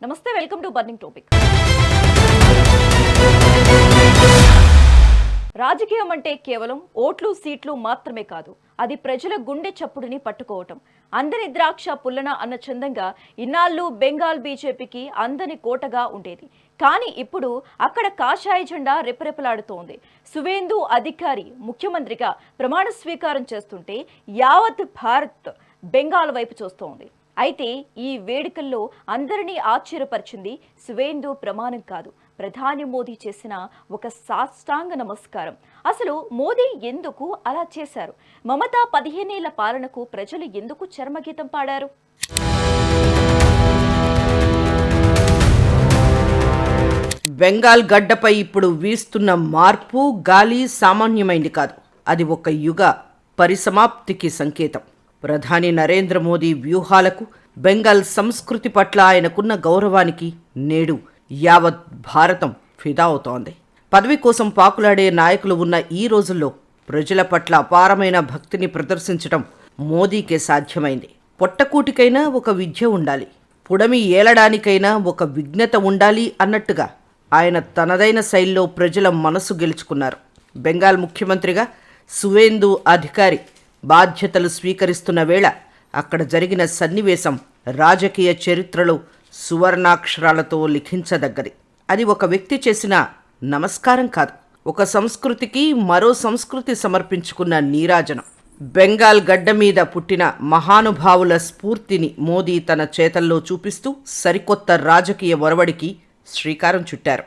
నమస్తే, welcome to burning topic. రాజకీయం అంటే కేవలం ఓట్లు సీట్లు మాత్రమే కాదు, అది ప్రజల గుండె చప్పుడుని పట్టుకోవటం. అందని ద్రాక్ష పుల్లన అన్న చందంగా ఇన్నాళ్ళు బెంగాల్ బీజేపీకి అందని కోటగా ఉండేది. కానీ ఇప్పుడు అక్కడ కాషాయ జెండా రెపరెపలాడుతోంది. సువేందు అధికారి ముఖ్యమంత్రిగా ప్రమాణ స్వీకారం చేస్తుంటే యావత్ భారత్ బెంగాల్ వైపు చూస్తోంది. అయితే ఈ వేడుకల్లో అందరినీ ఆశ్చర్యపరిచింది సువేందు ప్రమాణం కాదు, ప్రధాని మోదీ చేసిన ఒక సాష్టాంగ నమస్కారం. అసలు మోదీ ఎందుకు అలా చేశారు? మమతా 15 ఏళ్ల పాలనకు ప్రజలు ఎందుకు చర్మగీతం పాడారు? బెంగాల్ గడ్డపై ఇప్పుడు వీస్తున్న మార్పు గాలి సామాన్యమైంది కాదు. అది ఒక యుగ పరిసమాప్తికి సంకేతం. ప్రధాని నరేంద్ర మోదీ వ్యూహాలకు, బెంగాల్ సంస్కృతి పట్ల ఆయనకున్న గౌరవానికి నేడు యావత్ భారతం ఫిదా అవుతోంది. పదవి కోసం పాకులాడే నాయకులు ఉన్న ఈ రోజుల్లో ప్రజల పట్ల అపారమైన భక్తిని ప్రదర్శించడం మోదీకే సాధ్యమైంది. పొట్టకూటికైనా ఒక విద్య ఉండాలి, పుడమి ఏలడానికైనా ఒక విఘ్నత ఉండాలి అన్నట్టుగా ఆయన తనదైన శైలిలో ప్రజల మనసు గెలుచుకున్నారు. బెంగాల్ ముఖ్యమంత్రిగా సువేందు అధికారి బాధ్యతలు స్వీకరిస్తున్న వేళ అక్కడ జరిగిన సన్నివేశం రాజకీయ చరిత్రలో సువర్ణాక్షరాలతో లిఖించదగ్గది. అది ఒక వ్యక్తి చేసిన నమస్కారం కాదు, ఒక సంస్కృతికి మరో సంస్కృతి సమర్పించుకున్న నీరాజనం. బెంగాల్ గడ్డ మీద పుట్టిన మహానుభావుల స్ఫూర్తిని మోదీ తన చేతల్లో చూపిస్తూ సరికొత్త రాజకీయ ఒరవడికి శ్రీకారం చుట్టారు.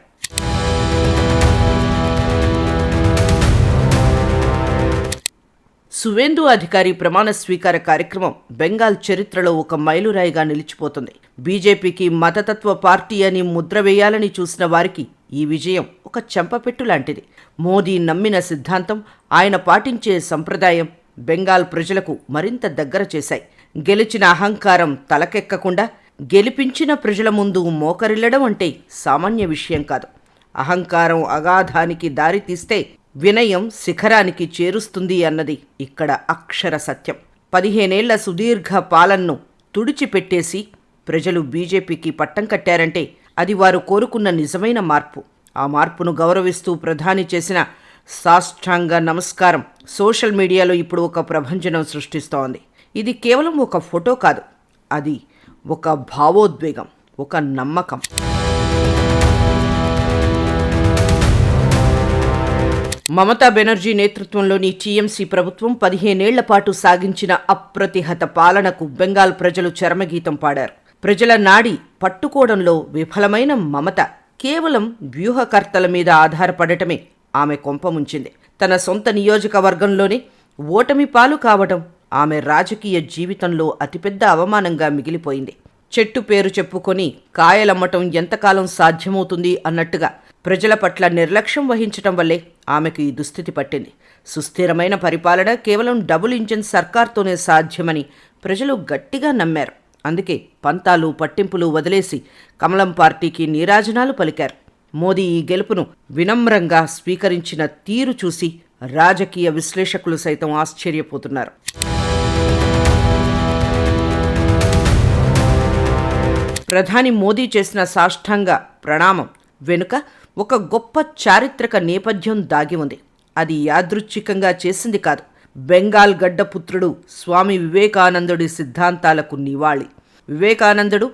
సువేందు అధికారి ప్రమాణ స్వీకార కార్యక్రమం బెంగాల్ చరిత్రలో ఒక మైలురాయిగా నిలిచిపోతుంది. బీజేపీకి మతతత్వ పార్టీ అని ముద్ర వేయాలని చూసిన వారికి ఈ విజయం ఒక చెంపపెట్టు లాంటిది. మోదీ నమ్మిన సిద్ధాంతం, ఆయన పాటించే సంప్రదాయం బెంగాల్ ప్రజలకు మరింత దగ్గర చేశాయి. గెలిచిన అహంకారం తలకెక్కకుండా గెలిపించిన ప్రజల ముందు మోకరిల్లడం అంటే సామాన్య విషయం కాదు. అహంకారం అగాధానికి దారి తీస్తే వినయం శిఖరానికి చేరుస్తుంది అన్నది ఇక్కడ అక్షర సత్యం. 15 ఏళ్ల సుదీర్ఘ పాలనను తుడిచిపెట్టేసి ప్రజలు బీజేపీకి పట్టం కట్టారంటే అది వారు కోరుకున్న నిజమైన మార్పు. ఆ మార్పును గౌరవిస్తూ ప్రధాని చేసిన సాష్టాంగ నమస్కారం సోషల్ మీడియాలో ఇప్పుడు ఒక ప్రభంజనం సృష్టిస్తోంది. ఇది కేవలం ఒక ఫోటో కాదు, అది ఒక భావోద్వేగం, ఒక నమ్మకం. మమతా బెనర్జీ నేతృత్వంలోని టీఎంసీ ప్రభుత్వం 15 ఏళ్ల పాటు సాగించిన అప్రతిహత పాలనకు బెంగాల్ ప్రజలు చరమగీతం పాడారు. ప్రజల నాడి పట్టుకోవడంలో విఫలమైన మమత కేవలం వ్యూహకర్తల మీద ఆధారపడటమే ఆమె కొంపముంచింది. తన సొంత నియోజకవర్గంలోనే ఓటమి పాలు కావడం ఆమె రాజకీయ జీవితంలో అతిపెద్ద అవమానంగా మిగిలిపోయింది. చెట్టు పేరు చెప్పుకొని కాయలమ్మటం ఎంతకాలం సాధ్యమవుతుంది అన్నట్టుగా ప్రజల పట్ల నిర్లక్ష్యం వహించటం వల్లే ఆమెకు ఈ దుస్థితి పట్టింది. సుస్థిరమైన పరిపాలన కేవలం డబుల్ ఇంజిన్ సర్కార్తోనే సాధ్యమని ప్రజలు గట్టిగా నమ్మారు. అందుకే పంతాలు పట్టింపులు వదిలేసి కమలం పార్టీకి నీరాజనాలు పలికారు. మోదీ ఈ గెలుపును వినమ్రంగా స్వీకరించిన తీరు చూసి రాజకీయ విశ్లేషకులు సైతం ఆశ్చర్యపోతున్నారు. ప్రధాని మోదీ చేసిన సాష్టాంగ ప్రణామం వెనుక ఒక గొప్ప చారిత్రక నేపథ్యం దాగి ఉంది. అది యాదృచ్ఛికంగా చేసింది కాదు, బెంగాల్ గడ్డపుత్రుడు స్వామి వివేకానందుడి సిద్ధాంతాలకు నివాళి. వివేకానందుడు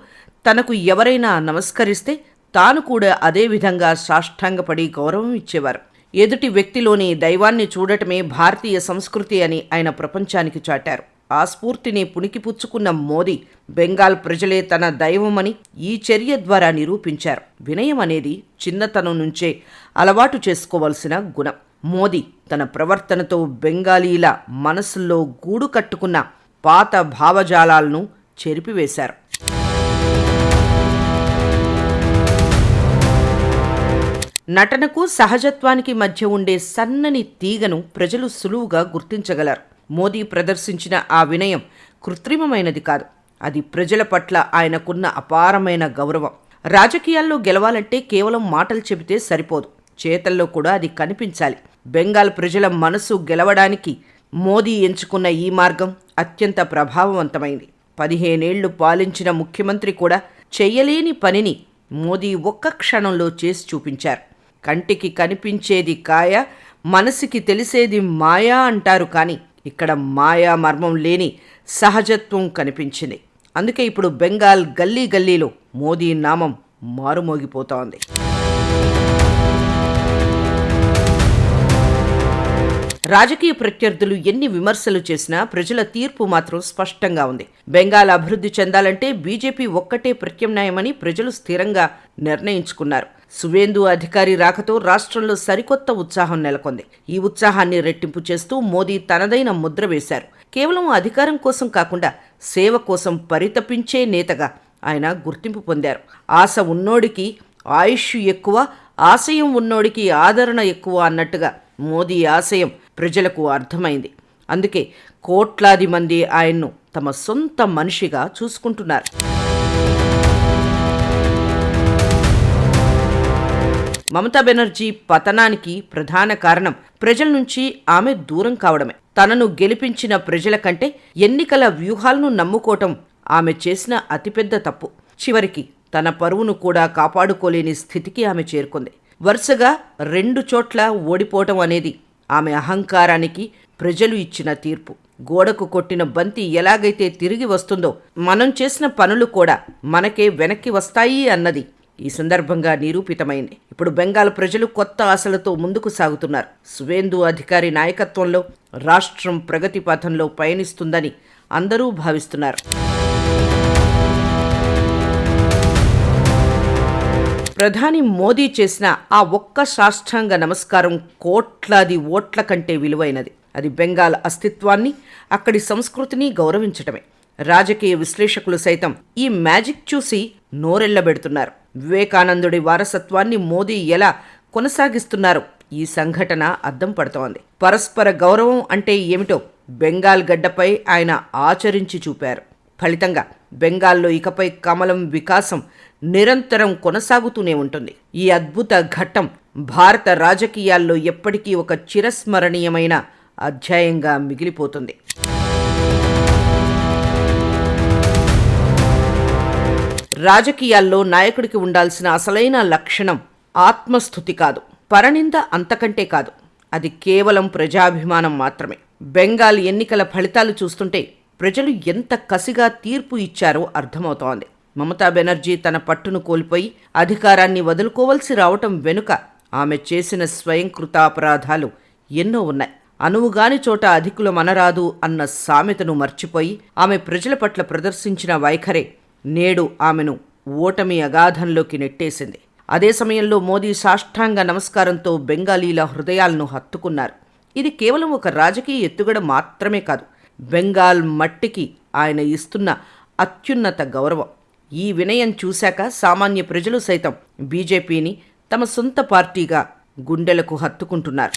తనకు ఎవరైనా నమస్కరిస్తే తాను కూడా అదే విధంగా సాష్టాంగపడి గౌరవం ఇచ్చేవారు. ఎదుటి వ్యక్తిలోని దైవాన్ని చూడటమే భారతీయ సంస్కృతి అని ఆయన ప్రపంచానికి చాటారు. ఆ స్ఫూర్తిని పుణికిపుచ్చుకున్న మోదీ బెంగాల్ ప్రజలే తన దైవమని ఈ చర్య ద్వారా నిరూపించారు. వినయం అనేది చిన్నతనం నుంచే అలవాటు చేసుకోవలసిన గుణం. మోదీ తన ప్రవర్తనతో బెంగాలీల మనసుల్లో గూడు కట్టుకున్న పాత భావజాలాలను చెరిపివేశారు. నటనకు సహజత్వానికి మధ్య ఉండే సన్నని తీగను ప్రజలు సులువుగా గుర్తించగలరు. మోదీ ప్రదర్శించిన ఆ వినయం కృత్రిమమైనది కాదు, అది ప్రజల పట్ల ఆయనకున్న అపారమైన గౌరవం. రాజకీయాల్లో గెలవాలంటే కేవలం మాటలు చెబితే సరిపోదు, చేతల్లో కూడా అది కనిపించాలి. బెంగాల్ ప్రజల మనసు గెలవడానికి మోదీ ఎంచుకున్న ఈ మార్గం అత్యంత ప్రభావవంతమైంది. 15 ఏళ్లు పాలించిన ముఖ్యమంత్రి కూడా చెయ్యలేని పనిని మోదీ ఒక్క క్షణంలో చేసి చూపించారు. కంటికి కనిపించేది కాయ, మనసుకి తెలిసేది మాయా అంటారు, కానీ ఇక్కడ మాయా మర్మం లేని సహజత్వం కనిపించింది. అందుకే ఇప్పుడు బెంగాల్ గల్లీ గల్లీలో మోదీ నామం మారుమోగిపోతోంది. రాజకీయ ప్రత్యర్థులు ఎన్ని విమర్శలు చేసినా ప్రజల తీర్పు మాత్రం స్పష్టంగా ఉంది. బెంగాల్ అభివృద్ధి చెందాలంటే బీజేపీ ఒక్కటే ప్రత్యామ్నాయమని ప్రజలు స్థిరంగా నిర్ణయించుకున్నారు. సువేందు అధికారి రాకతో రాష్ట్రంలో సరికొత్త ఉత్సాహం నెలకొంది. ఈ ఉత్సాహాన్ని రెట్టింపు చేస్తూ మోదీ తనదైన ముద్ర వేశారు. కేవలం అధికారం కోసం కాకుండా సేవ కోసం పరితపించే నేతగా ఆయన గుర్తింపు పొందారు. ఆశ ఉన్నోడికి ఆయుష్ ఎక్కువ, ఆశయం ఉన్నోడికి ఆదరణ ఎక్కువ అన్నట్టుగా మోదీ ఆశయం ప్రజలకు అర్థమైంది. అందుకే కోట్లాది మంది ఆయన్ను తమ సొంత మనిషిగా చూసుకుంటున్నారు. మమతా బెనర్జీ పతనానికి ప్రధాన కారణం ప్రజల నుంచి ఆమె దూరం కావడమే. తనను గెలిపించిన ప్రజల కంటే ఎన్నికల వ్యూహాలను నమ్ముకోవటం ఆమె చేసిన అతిపెద్ద తప్పు. చివరికి తన పరువును కూడా కాపాడుకోలేని స్థితికి ఆమె చేరుకుంది. వరుసగా 2 చోట్ల ఓడిపోవటం అనేది ఆమె అహంకారానికి ప్రజలు ఇచ్చిన తీర్పు. గోడకు కొట్టిన బంతి ఎలాగైతే తిరిగి వస్తుందో, మనం చేసిన పనులు కూడా మనకే వెనక్కి వస్తాయి అన్నది ఈ సందర్భంగా నిరూపితమైంది. ఇప్పుడు బెంగాల్ ప్రజలు కొత్త ఆశలతో ముందుకు సాగుతున్నారు. సువేందు అధికారి నాయకత్వంలో రాష్ట్రం ప్రగతి పథంలో పయనిస్తుందని అందరూ భావిస్తున్నారు. ప్రధాని మోదీ చేసిన ఆ ఒక్క సాష్టాంగ నమస్కారం కోట్లాది ఓట్ల కంటే విలువైనది. అది బెంగాల్ అస్తిత్వాన్ని, అక్కడి సంస్కృతిని గౌరవించటమే. రాజకీయ విశ్లేషకులు సైతం ఈ మ్యాజిక్ చూసి నోరెళ్లబెడుతున్నారు. వివేకానందుడి వారసత్వాన్ని మోదీ ఎలా కొనసాగిస్తున్నారో ఈ సంఘటన అద్దం పడుతోంది. పరస్పర గౌరవం అంటే ఏమిటో బెంగాల్ గడ్డపై ఆయన ఆచరించి చూపారు. ఫలితంగా బెంగాల్లో ఇకపై కమలం వికాసం నిరంతరం కొనసాగుతూనే ఉంటుంది. ఈ అద్భుత ఘట్టం భారత రాజకీయాల్లో ఎప్పటికీ ఒక చిరస్మరణీయమైన అధ్యాయంగా మిగిలిపోతుంది. రాజకీయాల్లో నాయకుడికి ఉండాల్సిన అసలైన లక్షణం ఆత్మస్థుతి కాదు, పరనింద అంతకంటే కాదు. అది కేవలం ప్రజాభిమానం మాత్రమే. బెంగాల్ ఎన్నికల ఫలితాలు చూస్తుంటే ప్రజలు ఎంత కసిగా తీర్పు ఇచ్చారో అర్థమవుతోంది. మమతా బెనర్జీ తన పట్టును కోల్పోయి అధికారాన్ని వదులుకోవలసి రావటం వెనుక ఆమె చేసిన స్వయంకృతాపరాధాలు ఎన్నో ఉన్నాయి. అనువుగాని చోట అధికుల మనరాదు అన్న సామెతను మర్చిపోయి ఆమె ప్రజల పట్ల ప్రదర్శించిన వైఖరే నేడు ఆమెను ఓటమి అగాధంలోకి నెట్టేసింది. అదే సమయంలో మోదీ సాష్టాంగ నమస్కారంతో బెంగాలీల హృదయాలను హత్తుకున్నారు. ఇది కేవలం ఒక రాజకీయ ఎత్తుగడ మాత్రమే కాదు, బెంగాల్ మట్టికి ఆయన ఇస్తున్న అత్యున్నత గౌరవం. ఈ వినయం చూశాక సామాన్య ప్రజలు సైతం బీజేపీని తమ సొంత పార్టీగా గుండెలకు హత్తుకుంటున్నారు.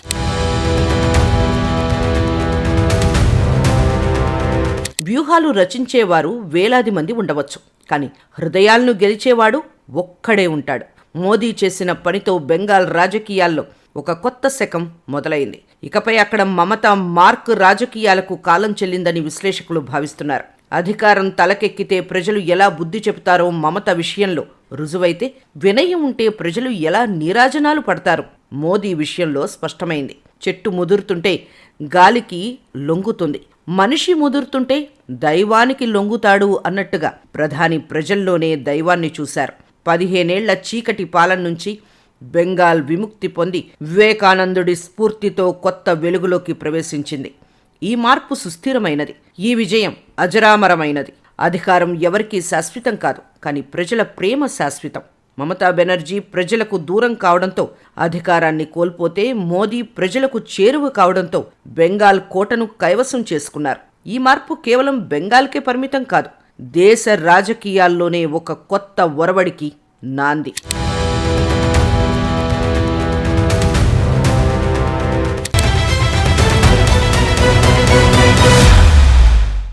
వ్యూహాలు రచించేవారు వేలాది మంది ఉండవచ్చు, కానీ హృదయాలను గెలిచేవాడు ఒక్కడే ఉంటాడు. మోదీ చేసిన పనితో బెంగాల్ రాజకీయాల్లో ఒక కొత్త శకం మొదలైంది. ఇకపై అక్కడ మమతా మార్క్ రాజకీయాలకు కాలం చెల్లిందని విశ్లేషకులు భావిస్తున్నారు. అధికారం తలకెక్కితే ప్రజలు ఎలా బుద్ధి చెబుతారో మమత విషయంలో రుజువైతే, వినయం ఉంటే ప్రజలు ఎలా నీరాజనాలు పడతారు మోదీ విషయంలో స్పష్టమైంది. చెట్టు ముదురుతుంటే గాలికి లొంగుతుంది, మనిషి ముదురుతుంటే దైవానికి లొంగుతాడు అన్నట్టుగా ప్రధాని ప్రజల్లోనే దైవాన్ని చూశారు. 15 ఏళ్ల చీకటి పాలన నుంచి బెంగాల్ విముక్తి పొంది వివేకానందుడి స్ఫూర్తితో కొత్త వెలుగులోకి ప్రవేశించింది. ఈ మార్పు సుస్థిరమైనది, ఈ విజయం అజరామరమైనది. అధికారం ఎవరికీ శాశ్వతం కాదు, కానీ ప్రజల ప్రేమ శాశ్వతం. మమతా బెనర్జీ ప్రజలకు దూరం కావడంతో అధికారాన్ని కోల్పోతే, మోదీ ప్రజలకు చేరువ కావడంతో బెంగాల్ కోటను కైవసం చేసుకున్నారు. ఈ మార్పు కేవలం బెంగాల్కే పరిమితం కాదు, దేశ రాజకీయాల్లోనే ఒక కొత్త ఒరవడికి నాంది.